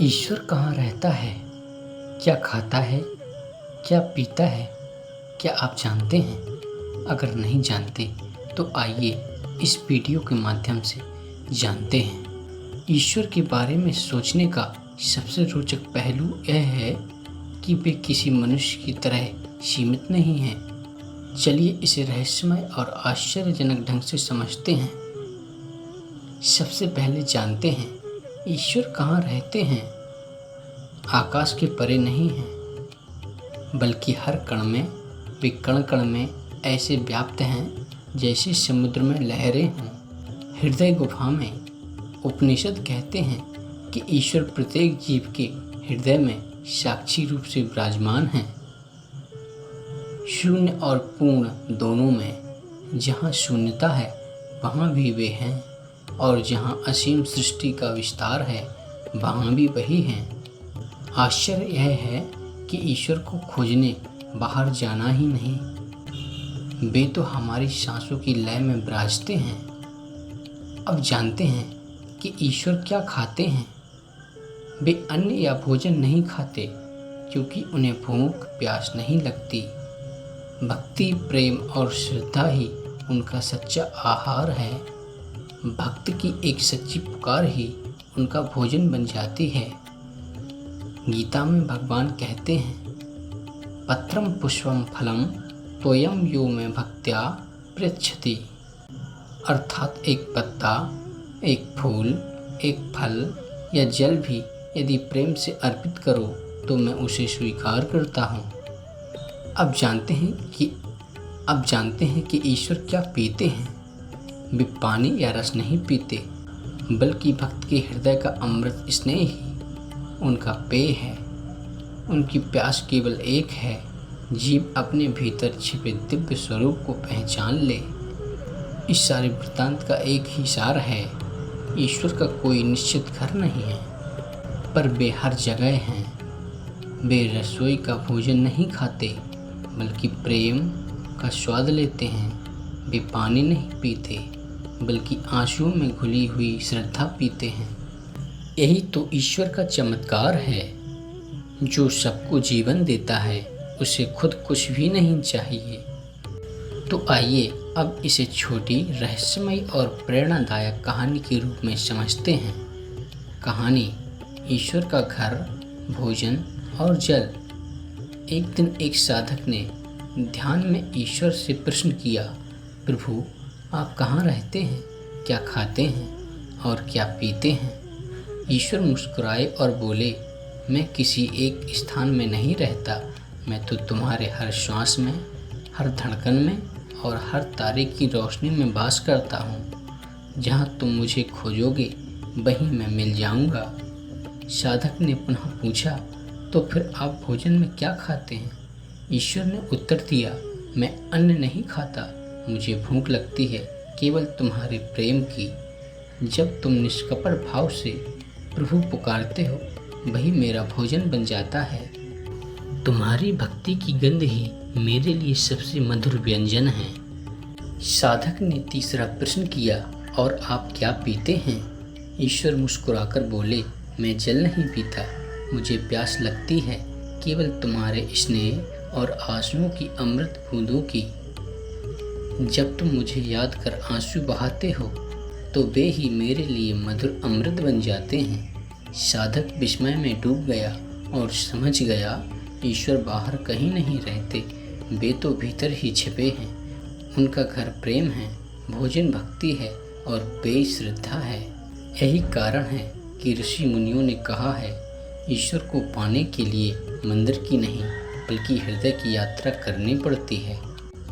ईश्वर कहाँ रहता है, क्या खाता है, क्या पीता है, क्या आप जानते हैं? अगर नहीं जानते तो आइए इस वीडियो के माध्यम से जानते हैं। ईश्वर के बारे में सोचने का सबसे रोचक पहलू यह है कि वे किसी मनुष्य की तरह सीमित नहीं हैं। चलिए इसे रहस्यमय और आश्चर्यजनक ढंग से समझते हैं। सबसे पहले जानते हैं ईश्वर कहाँ रहते हैं। आकाश के परे नहीं हैं, बल्कि हर कण में, वे कण कण में ऐसे व्याप्त हैं जैसे समुद्र में लहरें हों। हृदय गुफा में उपनिषद कहते हैं कि ईश्वर प्रत्येक जीव के हृदय में साक्षी रूप से विराजमान हैं। शून्य और पूर्ण दोनों में, जहाँ शून्यता है वहाँ भी वे हैं, और जहाँ असीम सृष्टि का विस्तार है वहाँ भी वही हैं। आश्चर्य यह है कि ईश्वर को खोजने बाहर जाना ही नहीं, वे तो हमारी सांसों की लय में विराजते हैं। अब जानते हैं कि ईश्वर क्या खाते हैं। वे अन्न या भोजन नहीं खाते क्योंकि उन्हें भूख प्यास नहीं लगती। भक्ति, प्रेम और श्रद्धा ही उनका सच्चा आहार है। भक्त की एक सच्ची पुकार ही उनका भोजन बन जाती है। गीता में भगवान कहते हैं, पत्रम पुष्पम फलम तोयम यो में भक्त्या पृच्छति। अर्थात एक पत्ता, एक फूल, एक फल या जल भी यदि प्रेम से अर्पित करो तो मैं उसे स्वीकार करता हूँ। अब जानते हैं कि ईश्वर क्या पीते हैं। वे पानी या रस नहीं पीते, बल्कि भक्त के हृदय का अमृत स्नेह ही उनका पेय है। उनकी प्यास केवल एक है, जीव अपने भीतर छिपे दिव्य स्वरूप को पहचान ले। इस सारे वृत्तांत का एक ही सार है, ईश्वर का कोई निश्चित घर नहीं है, पर वे हर जगह हैं। वे रसोई का भोजन नहीं खाते, बल्कि प्रेम का स्वाद लेते हैं। वे पानी नहीं पीते, बल्कि आंसुओं में घुली हुई श्रद्धा पीते हैं। यही तो ईश्वर का चमत्कार है। जो सबको जीवन देता है, उसे खुद कुछ भी नहीं चाहिए। तो आइए अब इसे छोटी, रहस्यमयी और प्रेरणादायक कहानी के रूप में समझते हैं। कहानी ईश्वर का घर, भोजन और जल। एक दिन एक साधक ने ध्यान में ईश्वर से प्रश्न किया, प्रभु आप कहाँ रहते हैं, क्या खाते हैं और क्या पीते हैं? ईश्वर मुस्कुराए और बोले, मैं किसी एक स्थान में नहीं रहता, मैं तो तुम्हारे हर श्वास में, हर धड़कन में और हर तारे की रोशनी में वास करता हूँ। जहाँ तुम मुझे खोजोगे वहीं मैं मिल जाऊँगा। साधक ने पुनः पूछा, तो फिर आप भोजन में क्या खाते हैं? ईश्वर ने उत्तर दिया, मैं अन्न नहीं खाता, मुझे भूख लगती है केवल तुम्हारे प्रेम की। जब तुम निष्कपट भाव से प्रभु पुकारते हो, वही मेरा भोजन बन जाता है। तुम्हारी भक्ति की गंध ही मेरे लिए सबसे मधुर व्यंजन है। साधक ने तीसरा प्रश्न किया, और आप क्या पीते हैं? ईश्वर मुस्कुराकर बोले, मैं जल नहीं पीता, मुझे प्यास लगती है केवल तुम्हारे स्नेह और आंसुओं की अमृत बूंदों की। जब तुम मुझे याद कर आंसू बहाते हो, तो वे ही मेरे लिए मधुर अमृत बन जाते हैं। साधक विस्मय में डूब गया और समझ गया, ईश्वर बाहर कहीं नहीं रहते, वे तो भीतर ही छिपे हैं। उनका घर प्रेम है, भोजन भक्ति है और पेय श्रद्धा है। यही कारण है कि ऋषि मुनियों ने कहा है, ईश्वर को पाने के लिए मंदिर की नहीं, बल्कि हृदय की यात्रा करनी पड़ती है।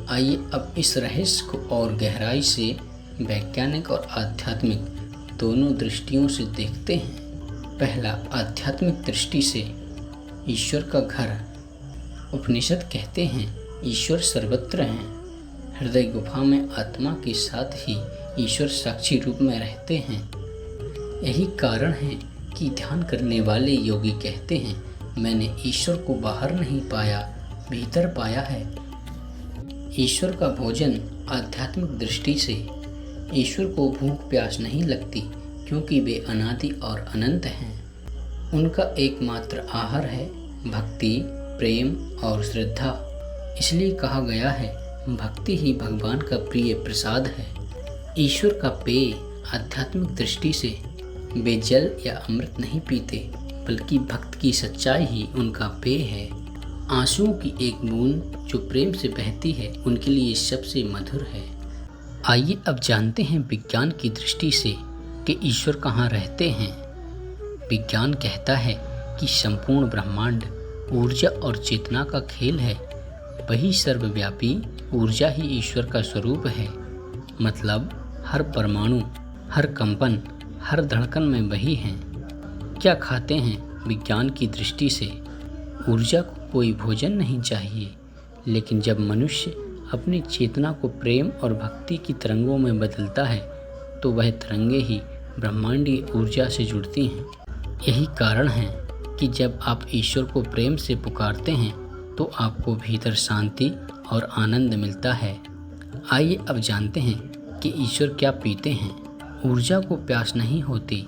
आइए अब इस रहस्य को और गहराई से वैज्ञानिक और आध्यात्मिक दोनों दृष्टियों से देखते हैं। पहला, आध्यात्मिक दृष्टि से ईश्वर का घर। उपनिषद कहते हैं, ईश्वर सर्वत्र हैं। हृदय गुफा में आत्मा के साथ ही ईश्वर साक्षी रूप में रहते हैं। यही कारण है कि ध्यान करने वाले योगी कहते हैं, मैंने ईश्वर को बाहर नहीं पाया, भीतर पाया है। ईश्वर का भोजन। आध्यात्मिक दृष्टि से ईश्वर को भूख प्यास नहीं लगती, क्योंकि वे अनादि और अनंत हैं। उनका एकमात्र आहार है भक्ति, प्रेम और श्रद्धा। इसलिए कहा गया है, भक्ति ही भगवान का प्रिय प्रसाद है। ईश्वर का पेय आध्यात्मिक दृष्टि से वे जल या अमृत नहीं पीते, बल्कि भक्त की सच्चाई ही उनका पेय है। आंसुओं की एक बूंद जो प्रेम से बहती है, उनके लिए सबसे मधुर है। आइए अब जानते हैं विज्ञान की दृष्टि से कि ईश्वर कहाँ रहते हैं। विज्ञान कहता है कि संपूर्ण ब्रह्मांड ऊर्जा और चेतना का खेल है। वही सर्वव्यापी ऊर्जा ही ईश्वर का स्वरूप है। मतलब हर परमाणु, हर कंपन, हर धड़कन में वही हैं। क्या खाते हैं? विज्ञान की दृष्टि से ऊर्जा को कोई भोजन नहीं चाहिए, लेकिन जब मनुष्य अपनी चेतना को प्रेम और भक्ति की तरंगों में बदलता है, तो वह तरंगे ही ब्रह्मांडीय ऊर्जा से जुड़ती हैं। यही कारण है कि जब आप ईश्वर को प्रेम से पुकारते हैं, तो आपको भीतर शांति और आनंद मिलता है। आइए अब जानते हैं कि ईश्वर क्या पीते हैं। ऊर्जा को प्यास नहीं होती,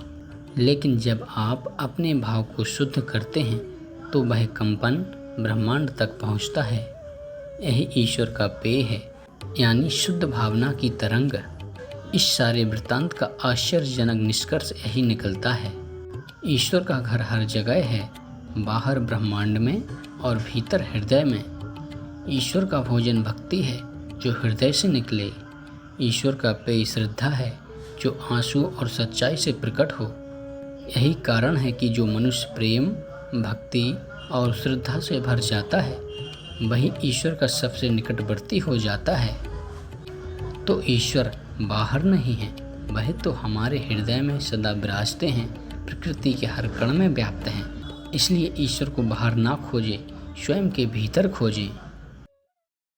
लेकिन जब आप अपने भाव को शुद्ध करते हैं, तो वह कंपन ब्रह्मांड तक पहुंचता है। यही ईश्वर का पेय है, यानी शुद्ध भावना की तरंग। इस सारे वृत्तांत का आश्चर्यजनक निष्कर्ष यही निकलता है। ईश्वर का घर हर जगह है, बाहर ब्रह्मांड में और भीतर हृदय में। ईश्वर का भोजन भक्ति है जो हृदय से निकले। ईश्वर का पेय श्रद्धा है जो आंसू और सच्चाई से प्रकट हो। यही कारण है कि जो मनुष्य प्रेम, भक्ति और श्रद्धा से भर जाता है, वही ईश्वर का सबसे निकटवर्ती हो जाता है। तो ईश्वर बाहर नहीं है, वह तो हमारे हृदय में सदा विराजते हैं, प्रकृति के हर कण में व्याप्त हैं। इसलिए ईश्वर को बाहर ना खोजें, स्वयं के भीतर खोजें।